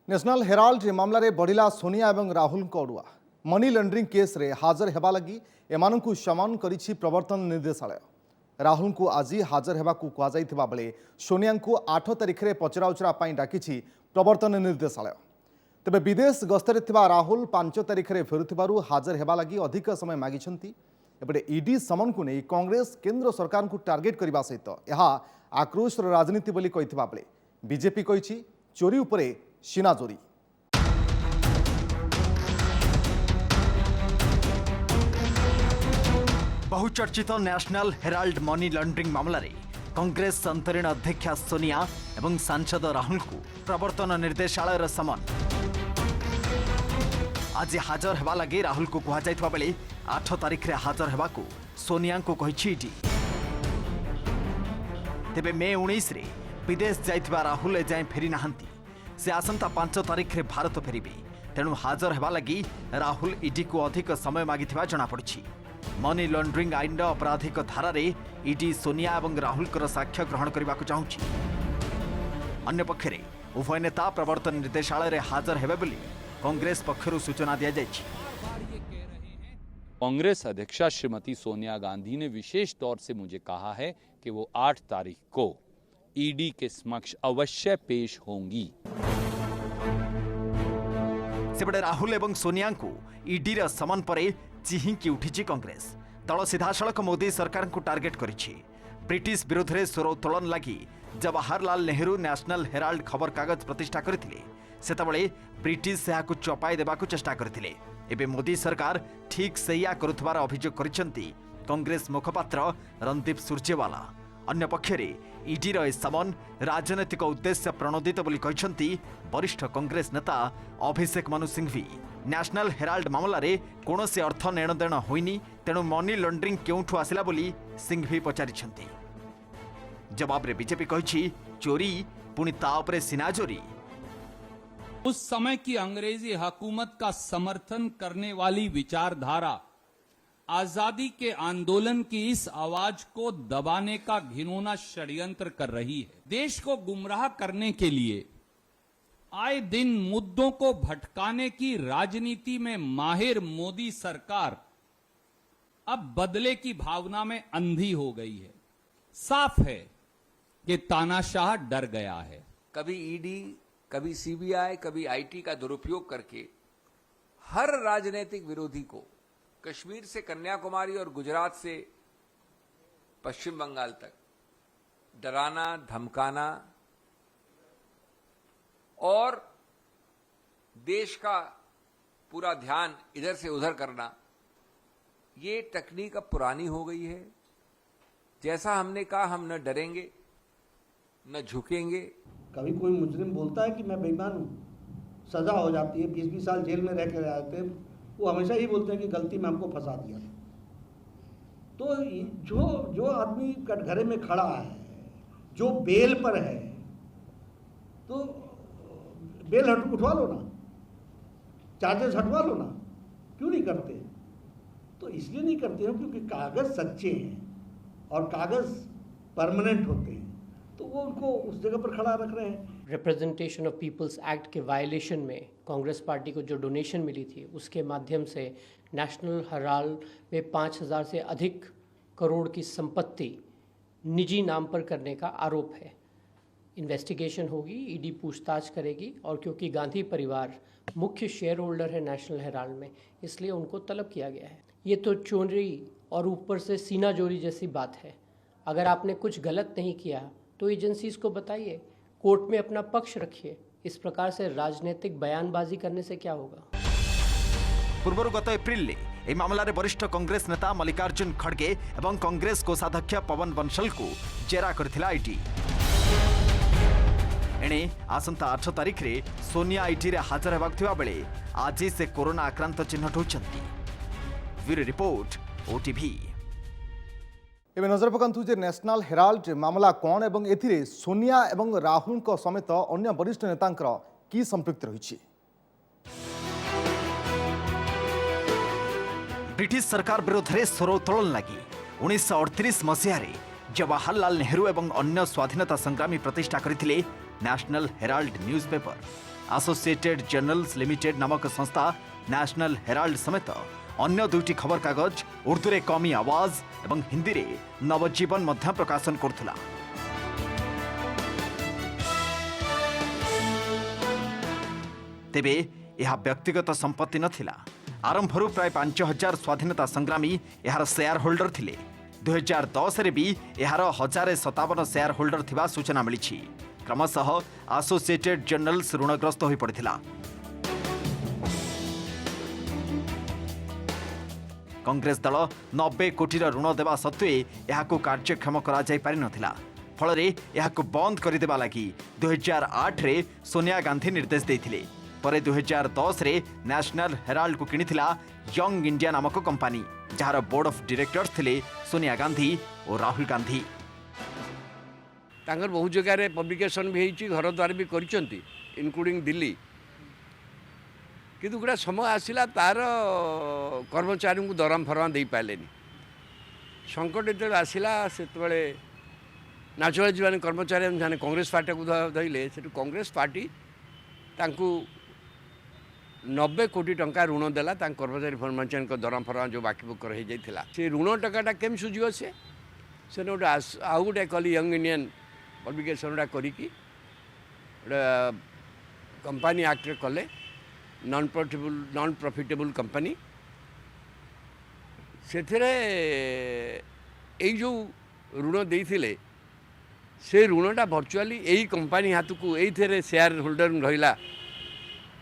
National Herald मामला रे बढ़िला सोनिया और राहुल अड़ुआ मनी लॉन्ड्रिंग केस रे हाजर हेबा लगी एमानंकु समन करिछि प्रवर्तन निर्देशालय। राहुल को आज हाजर हेबाकु कुआଯାଇଥିବା बेले सोनिया को 8 तारिख रे पचराउचरा पई डाकिछि प्रवर्तन निर्देशालय। तेबे विदेश गस्तरे थिबा राहुल 5 तारिख रे फेरुथिबारु हाजर हेबा लगी अधिक समय मागिछंती। एपटे ईडी समन को नहीं कांग्रेस केंद्र सरकार को टार्गेट करने सहित यह आक्रोश राजनीति बोली कहिथिबा बेले बीजेपी कहिछि चोरी उपरे सीनाजोरी। बहुचर्चित नेशनल हेराल्ड मनी लॉन्ड्रिंग मामला रे कांग्रेस अंतरीण अध्यक्षा सोनिया एवं सांसद राहुल को प्रवर्तन निर्देशालय समन। आज हाजर हेबा लगी राहुल को कहुଯାଇଥିବା बेले 8 तारिख रे हाजर हेबा को सोनिया को कहिछि ईडी। तेबे मे 19 रे विदेश जाइथिबा राहुल एजाए फेरी नाहंती। से आसंता 5 तारिख रे भारत फेरिबे। तेणु हाजर हेबा लगी राहुल ईडी को अधिक समय मागिथिबा जଣା पड़िछि। मनी लॉन्ड्रिंग आईन आपराधिक धारा रे ईडी सोनिया और राहुल कर साक्ष्य ग्रहण करने को चाहूँगी। अन्य पक्षरे उभय नेता प्रवर्तन निर्देशालय रे हाजर हेबे बोली कांग्रेस पक्षरु सूचना दिया जायछि। कांग्रेस अध्यक्षा श्रीमती सोनिया गांधी ने विशेष तौर से मुझे कहा है कि वो 8 तारीख को ईडी के समक्ष अवश्य पेश होंगी। सेपटे राहुल एवं सोनिया को ईडी रा समन परे चिहिंकी उठिछि कांग्रेस। दल सीधासलख मोदी सरकार को टार्गेट करिछि। ब्रिटिश विरोध में स्वर उत्तोलन लगी जवाहरलाल नेहरू नेशनल हेराल्ड खबर कागज प्रतिष्ठा करथिले। सेतबेले ब्रिटिश यहाकु चपाई देबाकु चेष्टा करथिले। एबे मोदी सरकार ठीक सैया करुथबार अभियोग करिसेंती कांग्रेस मुखपात्र रणदीप सुरजेवाला। अन्य पक्षरे ईडीर ए समन राजनैतिक उद्देश्य प्रणोदित बोली कहिसेंती वरिष्ठ कांग्रेस नेता अभिषेक मनु सिंघवी। नेशनल हेराल्ड मामला रे कोनोसी अर्थ नेणदेण होइनी, तेणु मनी लॉन्ड्रिंग केउठु आसिला बोली सिंघवी पचारिछंती। जवाब रे बीजेपी कहिछि चोरी पुणी ता उपरे सिनाजोरी। उस समय की अंग्रेजी हुकूमत का समर्थन करने वाली विचारधारा आजादी के आंदोलन की इस आवाज को दबाने का घिनौना षड्यंत्र कर रही है। देश को गुमराह करने के लिए आए दिन मुद्दों को भटकाने की राजनीति में माहिर मोदी सरकार अब बदले की भावना में अंधी हो गई है। साफ है कि तानाशाह डर गया है। कभी ईडी, कभी सीबीआई, कभी आईटी का दुरुपयोग करके हर राजनीतिक विरोधी को कश्मीर से कन्याकुमारी और गुजरात से पश्चिम बंगाल तक डराना, धमकाना और देश का पूरा ध्यान इधर से उधर करना, ये तकनीक अब पुरानी हो गई है। जैसा हमने कहा, हम न डरेंगे न झुकेंगे। कभी कोई मुजरिम बोलता है कि मैं बेईमान हूं, सजा हो जाती है, 20-20 साल जेल में रह के आते हैं, वो हमेशा ही बोलते हैं कि गलती में हमको फंसा दिया। तो जो आदमी कटघरे में खड़ा है, जो बेल पर है, तो बेल उठवा लो ना, चार्जेस हटवा लो ना। क्यों नहीं करते? तो इसलिए नहीं करते हैं क्योंकि कागज सच्चे हैं और कागज परमानेंट होते हैं, तो वो उनको उस जगह पर खड़ा रख रहे हैं। रिप्रेजेंटेशन ऑफ पीपल्स एक्ट के वायलेशन में कांग्रेस पार्टी को जो डोनेशन मिली थी, उसके माध्यम से नेशनल हेराल्ड में 5000 से अधिक करोड़ की संपत्ति निजी नाम पर करने का आरोप है। इन्वेस्टिगेशन होगी, ईडी पूछताछ करेगी, और क्योंकि गांधी परिवार मुख्य शेयर होल्डर है नेशनल हेराल्ड में, इसलिए उनको तलब किया गया है। ये तो चोरी और ऊपर से सीनाजोरी जैसी बात है। अगर आपने कुछ गलत नहीं किया तो एजेंसीज को बताइए, कोर्ट में अपना पक्ष रखिए। इस प्रकार से राजनीतिक बयानबाजी करने से क्या होगा? पूर्व गत एप्रिल में मामला रे वरिष्ठ कांग्रेस नेता मल्लिकार्जुन खड़गे एवं कांग्रेस कोषाध्यक्ष पवन बंसल को जेरा करथिला ईडी। एणे आसंता 8 तारिख रे सोनिया ईडी रे हाजर हेबाक थिबा बेले आज से कोरोना आक्रांत चिन्हट होचंती। Bureau report, OTV. एवं नजर पकांतु जे नेशनल हेराल्ड मामला कौन एवं एथिरे सोनिया एवं राहुल को समेत अन्य वरिष्ठ नेतांकर की संपृक्ति रही। ब्रिटिश सरकार विरोध में स्वर उत्तोलन लगी 1938 मसीह जवाहरलाल नेहरू एवं अन्य स्वाधीनता संग्रामी प्रतिष्ठा करथिले national Herald newspaper. Associated journals limited नामक संस्था नेशनल हेराल्ड समेत अन्य दुईटी खबर कागज उर्दू रे कमी आवाज एवं हिंदी रे नवजीवन मध्य प्रकाशन करथुला। तेबे यह व्यक्तिगत संपत्ति नथिला। आरंभरू प्राय 5000 स्वाधीनता संग्रामी यार शेयर होल्डर थिले। 2010 रे भी यार 1057 शेयर होल्डर थिबा सूचना मिली। क्रमशः एसोसिएटेड जर्नल्स ऋणग्रस्त हो पड़ता। कांग्रेस दल 90 कोटी ऋण देवा सत्वे यहाकू कार्यक्षम करा जाय पारि नथिला। फलरे यहाकू बंद करदेवा लगी 2008 रे सोनिया गांधी निर्देश देथिले। परे 2010 रे नेशनल हेराल्ड को किनिथिला यंग इंडिया नामक कंपनी, जहार बोर्ड ऑफ डायरेक्टर्स थिले सोनिया गांधी और राहुल गांधी। तांकर बहुत जगह पब्लिकेशन भी होती, घर द्वार भी करिसेंती इनक्लूडिंग दिल्ली। किंतु गोटे समय आसला तार कर्मचारी को दरम फरमा दे पारे। संकट जो आसला से न्याचुराल जो कर्मचारी मैंने कांग्रेस पार्टी को धरले से कांग्रेस पार्टी तांकू 90 कोटी टंका ऋण देला कर्मचारी कर्मचारी दरम फरमा जो बाकी बुक हो जाता से ऋण टकाटा केम सुझिब से गोटे आउ गोटे कल यंग इंडियन पब्लिकेशन गुड़ा करी कंपनी एक्ट कले नॉन प्रॉफिटेबल कंपनी से जो ऋण देते से ऋणटा वर्चुअली यही कंपनी हाथ को ये शेयर होल्डर रहा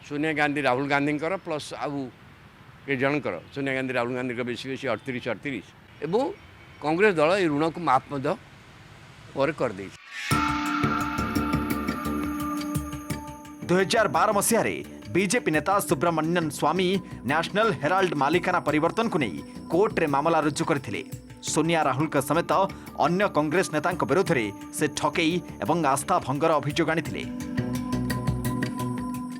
सोनिया गांधी राहुल गांधी प्लस आउ के जनकर सोनिया गांधी राहुल गांधी बेसी बेसी 38 एवं कांग्रेस दल ये ऋण को माफ कर दे। 2012 मसीह बीजेपी नेता सुब्रमण्यन स्वामी नेशनल हेराल्ड मालिकाना परिवर्तन को नहीं कोर्ट रे मामला रुजु करथिले। सोनिया राहुल का समेत अन्य कांग्रेस नेता विरोध में से ठकई एवं आस्था भंगर अभियोग आनिथिले।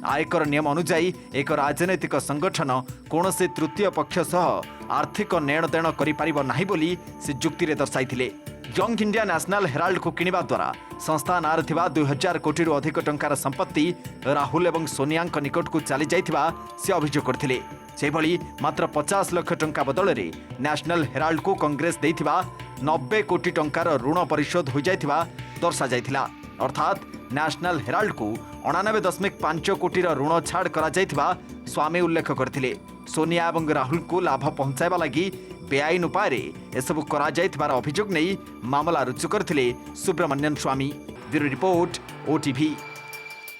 आयकर नियम अनुजाई एक राजनैतिक संगठन कौनसी तृतीय पक्ष सह आर्थिक नेण देण करि परिबो नाही बोली से जुक्ति रे दर्शाइथिले। यंग इंडिया नेशनल हेराल्ड को किनिबा द्वारा संस्था नार थिबा 2000 कोटी अधिक टंकार संपत्ति राहुल एवं सोनिया निकट को चली जाइथिबा से अभियोग करथिले। सेभली मात्र 50 लाख टंका बदल में नेशनल हेराल्ड को कांग्रेस देइथिबा 90 कोटी टंकार ऋण परिशोध हो जाइथिबा दर्शा जाइथिला। अर्थात नेशनल हेराल्ड को 99.5 कोटी ऋण छाड़ करा जाइथिबा स्वामी उल्लेख करथिले। सोनिया एवं राहुल को लाभ पहुंचाइबा लगी बेआईन उपाय एसबू करा जाइथिबार अभियोग नहीं मामला रुजु करथिले Subramanian Swamy. Bureau report, OTV।